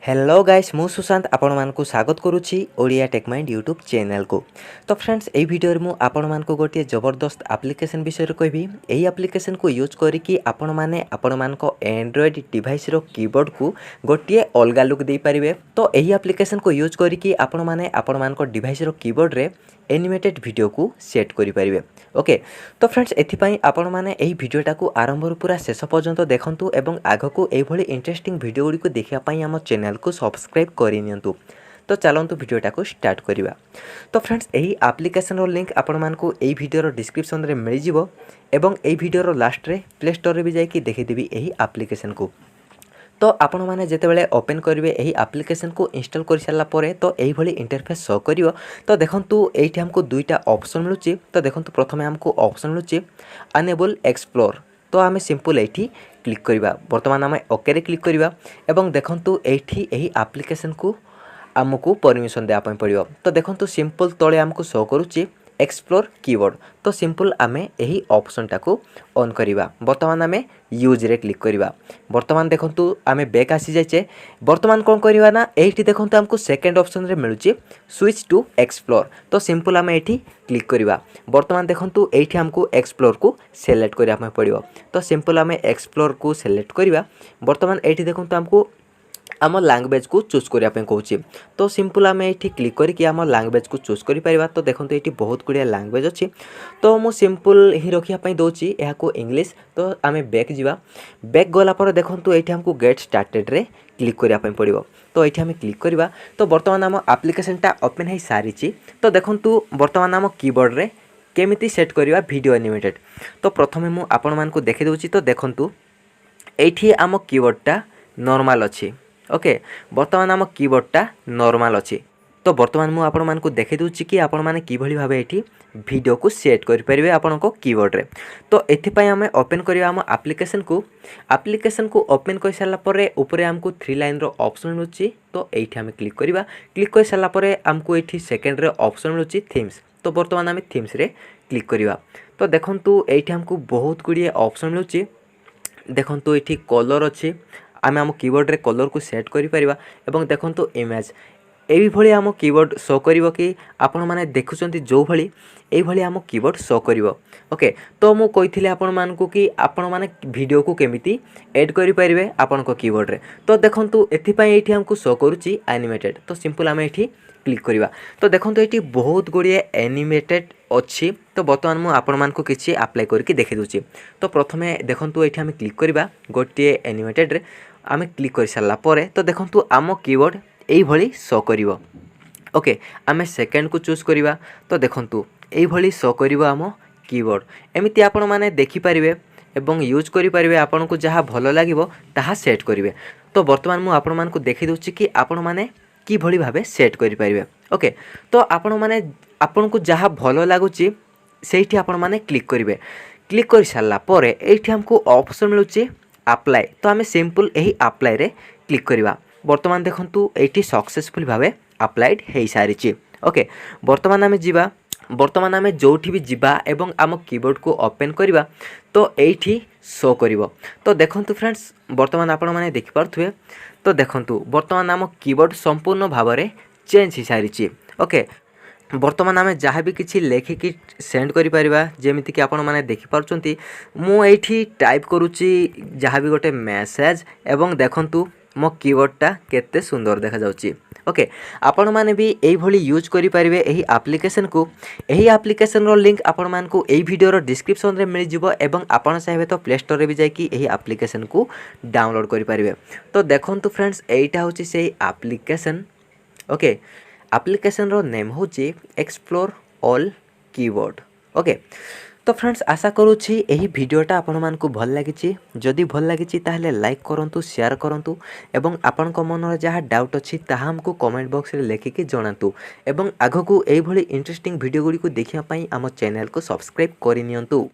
Hello guys मु सुशांत आपण मानकु स्वागत करुछि Odia tech mind YouTube channel को। तो फ्रेंड्स एई वीडियो रे मु आपण मानकु गोटे जबरदस्त एप्लिकेशन विषय रे कहबी। एई एप्लिकेशन को यूज करिकि आपण माने आपण मानको एंड्रॉइड डिवाइस रो कीबोर्ड को गोटे अलगा लुक दे पारिबे। तो एई एप्लिकेशन को यूज करिकि आपण माने आपण मानको डिवाइस रो कीबोर्ड रे एनिमेटेड वीडियो को सेट करि पारिबे। ओके तो फ्रेंड्स एथिपाई आपण माने एई वीडियोटा को आरंभ रु पूरा शेष पर्यंत देखंतु एवं आगको एई भली इंटरेस्टिंग वीडियो गुडी को देखिया पई हम चैनल को सब्सक्राइब करि नियंतु। तो चलंतु वीडियोटा को स्टार्ट करिबा। तो फ्रेंड्स एही एप्लिकेशन रो लिंक आपण मानको एई वीडियो रो डिस्क्रिप्शन रे मिल जिवो एवं एई वीडियो रो लास्ट रे प्ले स्टोर रे भी जाई कि देखि देबी एही एप्लिकेशन को। तो आपण माने जेतेबेले ओपन करिवे एही एप्लिकेशन को इंस्टॉल कर सारला परे तो एही भली इंटरफेस शो करिवो। तो देखंतु एठी हमको दुईटा ऑप्शन मिलुची। तो देखंतु प्रथमे हमको ऑप्शन मिलुची अनेबल एक्सप्लोर। तो आमे सिंपल एठी क्लिक करिबा। वर्तमान आमे ओके रे क्लिक करिबा एवं देखंतु एठी एही एप्लिकेशन को आमको परमिशन देआ पय पड़ियो। तो देखंतु सिंपल तळे हमको शो करूची एक्सप्लोर कीबोर्ड। तो सिंपल आमे एही ऑप्शन टाको ऑन करिबा। वर्तमान आमे यूज रे क्लिक करिबा। वर्तमान देखंतु आमे बैक आसी जायचे। वर्तमान कोन करिबा ना एठी देखंतु हमको सेकंड ऑप्शन रे मिलुची स्विच टू एक्सप्लोर। तो सिंपल आमे एठी क्लिक करिबा। वर्तमान देखंतु एठी हमको एक्सप्लोर को सिलेक्ट करिया पय पड़ियो। तो सिंपल आमे एक्सप्लोर को सिलेक्ट करिबा। वर्तमान एठी देखंतु हमको आम लैंग्वेज को चूज करिया पे कहूची। तो सिंपल आम ये क्लिक करके आम लैंग्वेज को चूज करि परिबा। तो देखो ये बहुत गुड़िया लैंग्वेज अच्छी। तो मु सिंपल ही रखिया दौची यहाँ को इंग्लिश। तो आम बैक जावा। बैक गलापर देखो ये हमको गेट स्टार्टेड रे क्लिक करिया पे पड़िबो। तो ये आम क्लिक करवा। तो बर्तमान आम एप्लिकेशनटा ओपन हो सारी। तो देखो बर्तमान आम कीबोर्ड रे केमिति सेट करवा वीडियो एनिमेटेड। तो प्रथमे मु आपण मानकु देखि दउची। तो देखंतु एठी आम कीबोर्डटा नॉर्मल अच्छी। ओके बर्तमान आम कीबोर्डटा नॉर्मल अच्छी। तो बर्तमान मु आपण मानकु देखि दउची कि आपण माने किभली भाबे एठी वीडियो को सेट करि परिबे आपण को कीबोर्ड रे। तो एथि पय हमें ओपन करिया हम एप्लिकेशन को ओपन कर सारला परे ऊपर हमको 3 लाइन रो ऑप्शन मिलुची। तो एठी हम क्लिक करिबा। क्लिक कर सारला परे हमको एठी सेकंड रे ऑप्शन मिलुची थीम्स। तो बर्तमान हमें थीम्स रे क्लिक करिबा। तो देखंतु एठी हमको बहुत गुड़िए ऑप्शन मिलुची। देखंतु एठी कलर अच्छी। आम आम कीबोर्ड रे कलर को सेट करि परिबा एवं देखंतु इमेज एही भली आम कीबोर्ड शो करिवो कि आपण माने देखुचंती जो भली एही भली आम कीबोर्ड शो करिवो। ओके तो मु कहिथिले आपण मानकु कि आपण माने वीडियो को केमिति ऐड करि परिबे आपण को कीबोर्ड रे। तो देखंतु एथि पय एठी हमको शो करूची एनिमेटेड। तो सिंपल आम एठी क्लिक करिवा। तो देखंतु एठी बहुत गुड़िए एनिमेटेड अच्छी। तो बर्तमान मु आपण मानकु किछि अप्लाई करके देखि दूची। तो प्रथमे देखंतु एठी हम क्लिक करिवा गोटे एनिमेटेड रे। आम क्लिक कर सारा पर तो देखंतु आम कीबोर्ड एही भली शो करिवो। ओके आम सेकंड को चूज करिवा। तो देखंतु एही भली शो करिवो आम कीबोर्ड। एमिति आपण माने देखि परिबे एवं यूज करि परिबे। आपन को जहा भलो लागिवो ताहा सेट करिवे। तो वर्तमान मु आपण मानकु देखि दोछि कि आपण माने कि भली भाबे सेट करि परिबे। ओके तो आपण माने आपन को जहा भलो लागुची सेठी आपण माने क्लिक करिवे। क्लिक कर सारला परे एठी हमको ऑप्शन मिलुची अप्लाई। तो आम सिंपल यही अप्लाई रे क्लिक करिवा। वर्तमान देखंतु एठी सक्सेसफुल भाबे अप्लाइड हो सारी। ओके वर्तमान आम जीवा। वर्तमान आम जोठी भी जीवा एवं आम कीबोर्ड को ओपन करिवा। तो एठी शो करिवो। तो देखंतु फ्रेंड्स वर्तमान आपण माने देखि पारथुवे। तो देखंतु वर्तमान आम कीबोर्ड संपूर्ण भाव में चेंज हो सारी। ओके वर्तमान आम जहाँ भी किसी लेखिकी सेंड करि परिबा। जेमिति कि आपण माने देखि पारुचंती मु एठी टाइप करूची जहाँ भी गोटे मेसेज एवं देखंतु मो कीबोर्डटा केते सुंदर देखा जाउची। ओके आपण माने भी एही भली यूज करि परिबे एही एप्लिकेशन को। एही एप्लिकेशन रो लिंक आपण मान को एही वीडियो रो डिस्क्रिप्शन रे मिल जिवो एवं आपण चाहेबे तो प्ले स्टोर रे भी जाई कि एही एप्लिकेशन को डाउनलोड करि परिबे। तो देखंतु फ्रेंड्स एईटा होची सेही एप्लिकेशन। ओके एप्लिकेशन रो नेम होची एक्सप्लोर ऑल कीबोर्ड। ओके तो फ्रेंड्स आशा करूची एही वीडियोटा आपण मानकु भल लागिची। जदि भल लागिची ताहले लाइक करंतु शेयर करंतु एवं आपण को मन रे जहा डाउट अछि ताहा हमकु कमेंट बॉक्स रे लेखि के जणांतु एवं आगकु एही भली इंटरेस्टिंग वीडियो गुडी को देखिया पई हम चैनल को सब्सक्राइब करि नियंतु।